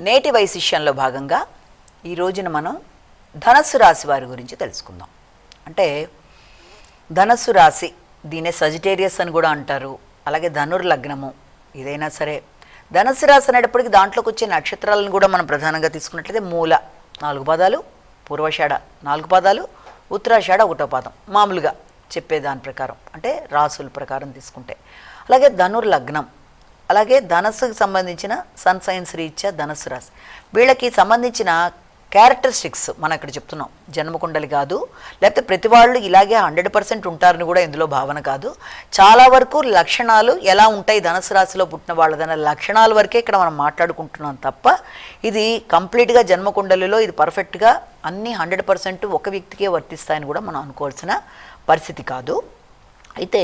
నేటి వైశిష్యంలో భాగంగా ఈ రోజున మనం ధనస్సు రాశి వారి గురించి తెలుసుకుందాం. అంటే ధనస్సు రాశి, దీనే సజిటేరియస్ అని కూడా అంటారు, అలాగే ధనుర్లగ్నము. ఏదైనా సరే ధనస్సు రాశి అనేటప్పటికి దాంట్లోకి వచ్చే నక్షత్రాలను కూడా మనం ప్రధానంగా తీసుకున్నట్లయితే మూల 4 పాదాలు, పూర్వషాఢ 4 పాదాలు, ఉత్తరాషాఢ 1వ పాదం, మామూలుగా చెప్పే దాని ప్రకారం అంటే రాసుల ప్రకారం తీసుకుంటే. అలాగే ధనుర్లగ్నం, అలాగే ధనస్సుకు సంబంధించిన సన్ సైన్స్ రీత్యా ధనస్సు రాశి. వీళ్ళకి సంబంధించిన క్యారెక్టరిస్టిక్స్ మనం ఇక్కడ చెప్తున్నాం. జన్మకుండలి కాదు, లేకపోతే ప్రతి వాళ్ళు ఇలాగే 100% ఉంటారని కూడా ఇందులో భావన కాదు. చాలా వరకు లక్షణాలు ఎలా ఉంటాయి ధనస్సు రాశిలో పుట్టిన వాళ్ళదన్న లక్షణాల వరకే ఇక్కడ మనం మాట్లాడుకుంటున్నాం తప్ప ఇది కంప్లీట్గా జన్మకుండలిలో ఇది పర్ఫెక్ట్గా అన్నీ 100% ఒక వ్యక్తికే వర్తిస్తాయని కూడా మనం అనుకోవాల్సిన పరిస్థితి కాదు. అయితే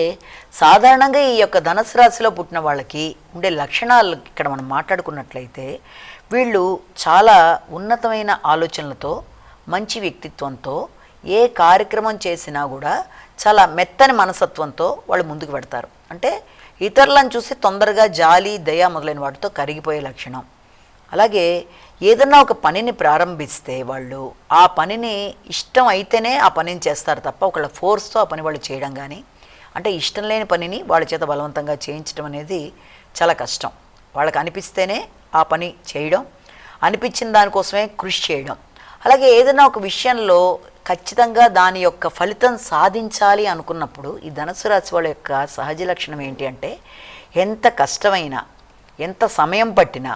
సాధారణంగా ఈ యొక్క ధనస్సు రాశిలో పుట్టిన వాళ్ళకి ఉండే లక్షణాలు ఇక్కడ మనం మాట్లాడుకున్నట్లయితే వీళ్ళు చాలా ఉన్నతమైన ఆలోచనలతో, మంచి వ్యక్తిత్వంతో, ఏ కార్యక్రమం చేసినా కూడా చాలా మెత్తని మనస్తత్వంతో వాళ్ళు ముందుకు పెడతారు. అంటే ఇతరులను చూసి తొందరగా జాలి, దయ మొదలైన వాటితో కరిగిపోయే లక్షణం. అలాగే ఏదన్నా ఒక పనిని ప్రారంభిస్తే వాళ్ళు ఆ పనిని ఇష్టం అయితేనే ఆ పనిని చేస్తారు తప్ప ఒకళ్ళ ఫోర్స్తో ఆ పని వాళ్ళు చేయడం కానీ, అంటే ఇష్టం లేని పనిని వాళ్ళ చేత బలవంతంగా చేయించడం అనేది చాలా కష్టం. వాళ్ళకి అనిపిస్తేనే ఆ పని చేయడం, అనిపించిన దానికోసమే కృషి చేయడం. అలాగే ఏదైనా ఒక విషయంలో ఖచ్చితంగా దాని యొక్క ఫలితం సాధించాలి అనుకున్నప్పుడు ఈ ధనస్సు రాశి వాళ్ళ యొక్క సహజ లక్షణం ఏంటి అంటే ఎంత కష్టమైనా, ఎంత సమయం పట్టినా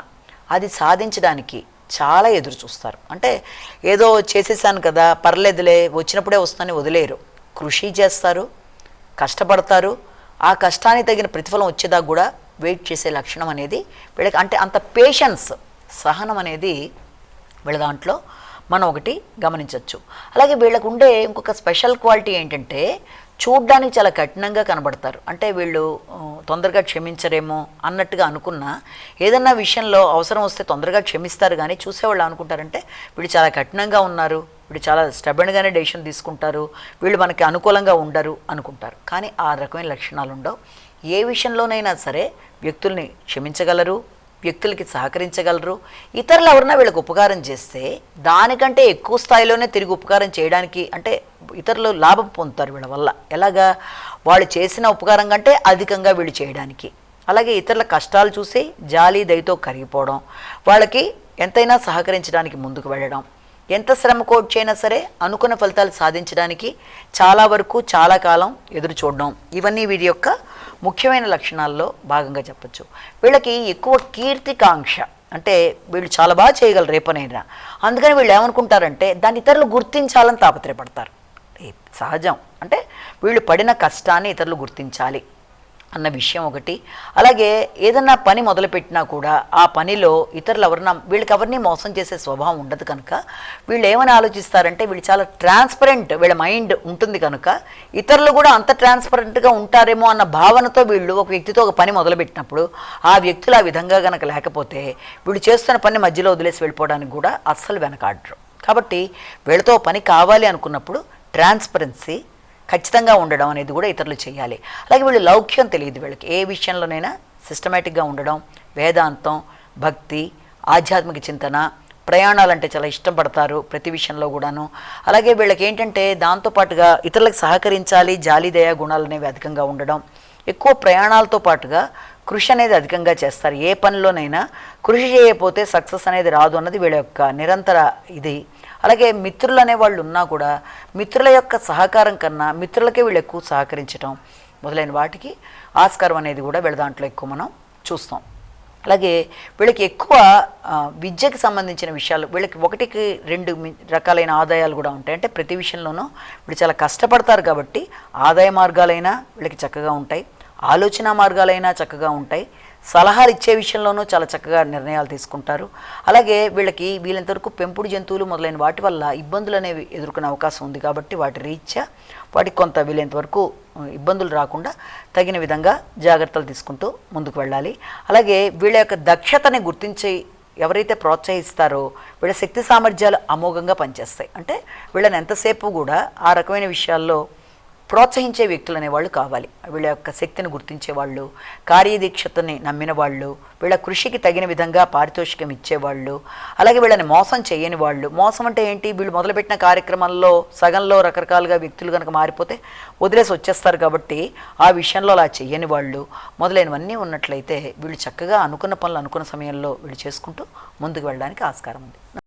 అది సాధించడానికి చాలా ఎదురు చూస్తారు. అంటే ఏదో చేసేసాను కదా పర్లేదులే వచ్చినప్పుడే వస్తుందని వదిలేరు. కృషి చేస్తారు, కష్టపడతారు, ఆ కష్టానికి తగిన ప్రతిఫలం వచ్చేదాకా కూడా వెయిట్ చేసే లక్షణం అనేది వీళ్ళకి, అంటే అంత పేషెన్స్, సహనం అనేది వీళ్ళ దాంట్లో మనం ఒకటి గమనించవచ్చు. అలాగే వీళ్ళకు ఉండే ఇంకొక స్పెషల్ క్వాలిటీ ఏంటంటే చూడ్డానికి చాలా కఠినంగా కనబడతారు. అంటే వీళ్ళు తొందరగా క్షమించరేమో అన్నట్టుగా అనుకున్నా ఏదన్నా విషయంలో అవసరం వస్తే తొందరగా క్షమిస్తారు, కానీ చూసేవాళ్ళు అనుకుంటారంటే వీళ్ళు చాలా కఠినంగా ఉన్నారు, వీళ్ళు చాలా స్టబర్న్గానే డెసిషన్ తీసుకుంటారు, వీళ్ళు మనకి అనుకూలంగా ఉండరు అనుకుంటారు. కానీ ఆ రకమైన లక్షణాలు ఉండవు. ఏ విషయంలోనైనా సరే వ్యక్తుల్ని క్షమించగలరు, వ్యక్తులకి సహకరించగలరు. ఇతరులు ఎవరైనా వీళ్ళకి ఉపకారం చేస్తే దానికంటే ఎక్కువ స్థాయిలోనే తిరిగి ఉపకారం చేయడానికి, అంటే ఇతరులు లాభం పొందుతారు వీళ్ళ వల్ల. ఎలాగా, వాళ్ళు చేసిన ఉపకారం కంటే అధికంగా వీళ్ళు చేయడానికి. అలాగే ఇతరుల కష్టాలు చూసి జాలి దయతో కరిగిపోవడం, వాళ్ళకి ఎంతైనా సహకరించడానికి ముందుకు వెళ్ళడం, ఎంత శ్రమ కోర్చైనా సరే అనుకున్న ఫలితాలు సాధించడానికి చాలా వరకు చాలా కాలం ఎదురు చూడడం, ఇవన్నీ వీరి యొక్క ముఖ్యమైన లక్షణాల్లో భాగంగా చెప్పచ్చు. వీళ్ళకి ఎక్కువ కీర్తికాంక్ష, అంటే వీళ్ళు చాలా బాగా చేయగలరు రేపనైనా, అందుకని వీళ్ళు ఏమనుకుంటారంటే దాన్ని ఇతరులు గుర్తించాలని తాపత్రయపడతారు. సహజం, అంటే వీళ్ళు పడిన కష్టాన్ని ఇతరులు గుర్తించాలి అన్న విషయం ఒకటి. అలాగే ఏదన్నా పని మొదలుపెట్టినా కూడా ఆ పనిలో ఇతరులు వీళ్ళకి ఎవరిని మోసం చేసే స్వభావం ఉండదు కనుక వీళ్ళు ఏమని ఆలోచిస్తారంటే వీళ్ళు చాలా ట్రాన్స్పరెంట్, వీళ్ళ మైండ్ ఉంటుంది కనుక ఇతరులు కూడా అంత ట్రాన్స్పరెంట్గా ఉంటారేమో అన్న భావనతో వీళ్ళు ఒక వ్యక్తితో ఒక పని మొదలుపెట్టినప్పుడు ఆ వ్యక్తులు ఆ విధంగా కనుక లేకపోతే వీళ్ళు చేస్తున్న పని మధ్యలో వదిలేసి వెళ్ళిపోవడానికి కూడా అస్సలు వెనకాడరు. కాబట్టి వీళ్ళతో పని కావాలి అనుకున్నప్పుడు ట్రాన్స్పరెన్సీ ఖచ్చితంగా ఉండడం అనేది కూడా ఇతరులు చేయాలి. అలాగే వీళ్ళు లౌక్యం తెలియదు, వీళ్ళకి ఏ విషయంలోనైనా సిస్టమేటిక్గా ఉండడం, వేదాంతం, భక్తి, ఆధ్యాత్మిక చింతన, ప్రయాణాలంటే చాలా ఇష్టపడతారు ప్రతి విషయంలో కూడాను. అలాగే వీళ్ళకి ఏంటంటే దాంతోపాటుగా ఇతరులకు సహకరించాలి, జాలి దయా గుణాలు అనేవి అధికంగా ఉండడం, ఎక్కువ ప్రయాణాలతో పాటుగా కృషి అనేది అధికంగా చేస్తారు. ఏ పనిలోనైనా కృషి చేయకపోతే సక్సెస్ అనేది రాదు అన్నది వీళ్ళ యొక్క నిరంతర ఇది. అలాగే మిత్రులు అనేవాళ్ళు ఉన్నా కూడా మిత్రుల యొక్క సహకారం కన్నా మిత్రులకే వీళ్ళు ఎక్కువ సహకరించడం మొదలైన వాటికి ఆస్కారం అనేది కూడా వీళ్ళ దాంట్లో ఎక్కువ మనం చూస్తాం. అలాగే వీళ్ళకి ఎక్కువ విద్యకి సంబంధించిన విషయాలు, వీళ్ళకి 1-2 రకాలైన ఆదాయాలు కూడా ఉంటాయి. అంటే ప్రతి విషయంలోనూ వీళ్ళు చాలా కష్టపడతారు కాబట్టి ఆదాయ మార్గాలైనా వీళ్ళకి చక్కగా ఉంటాయి, ఆలోచన మార్గాలైనా చక్కగా ఉంటాయి, సలహాలు ఇచ్చే విషయంలోనూ చాలా చక్కగా నిర్ణయాలు తీసుకుంటారు. అలాగే వీళ్ళకి వీళ్ళంతవరకు పెంపుడు జంతువులు మొదలైన వాటి వల్ల ఇబ్బందులు అనేవి ఎదుర్కొనే అవకాశం ఉంది కాబట్టి వాటి రీత్యా వాటికి కొంత వీళ్ళంతవరకు ఇబ్బందులు రాకుండా తగిన విధంగా జాగ్రత్తలు తీసుకుంటూ ముందుకు వెళ్ళాలి. అలాగే వీళ్ళ యొక్క దక్షతని గుర్తించి ఎవరైతే ప్రోత్సహిస్తారో వీళ్ళ శక్తి సామర్థ్యాలు అమోఘంగా పనిచేస్తాయి. అంటే వీళ్ళని ఎంతసేపు కూడా ఆ రకమైన విషయాల్లో ప్రోత్సహించే వ్యక్తులు అనేవాళ్ళు కావాలి. వీళ్ళ యొక్క శక్తిని గుర్తించే వాళ్ళు, కార్యదీక్షతని నమ్మిన వాళ్ళు, వీళ్ళ కృషికి తగిన విధంగా పారితోషికం ఇచ్చేవాళ్ళు, అలాగే వీళ్ళని మోసం చేయని వాళ్ళు. మోసం అంటే ఏంటి? వీళ్ళు మొదలుపెట్టిన కార్యక్రమంలో సగంలో రకరకాలుగా వ్యక్తులు కనుక మారిపోతే వదిలేసి వచ్చేస్తారు కాబట్టి ఆ విషయంలో అలా చేయని వాళ్ళు మొదలైనవన్నీ ఉన్నట్లయితే వీళ్ళు చక్కగా అనుకున్న పనులు అనుకున్న సమయంలో వీళ్ళు చేసుకుంటూ ముందుకు వెళ్ళడానికి ఆస్కారం ఉంది.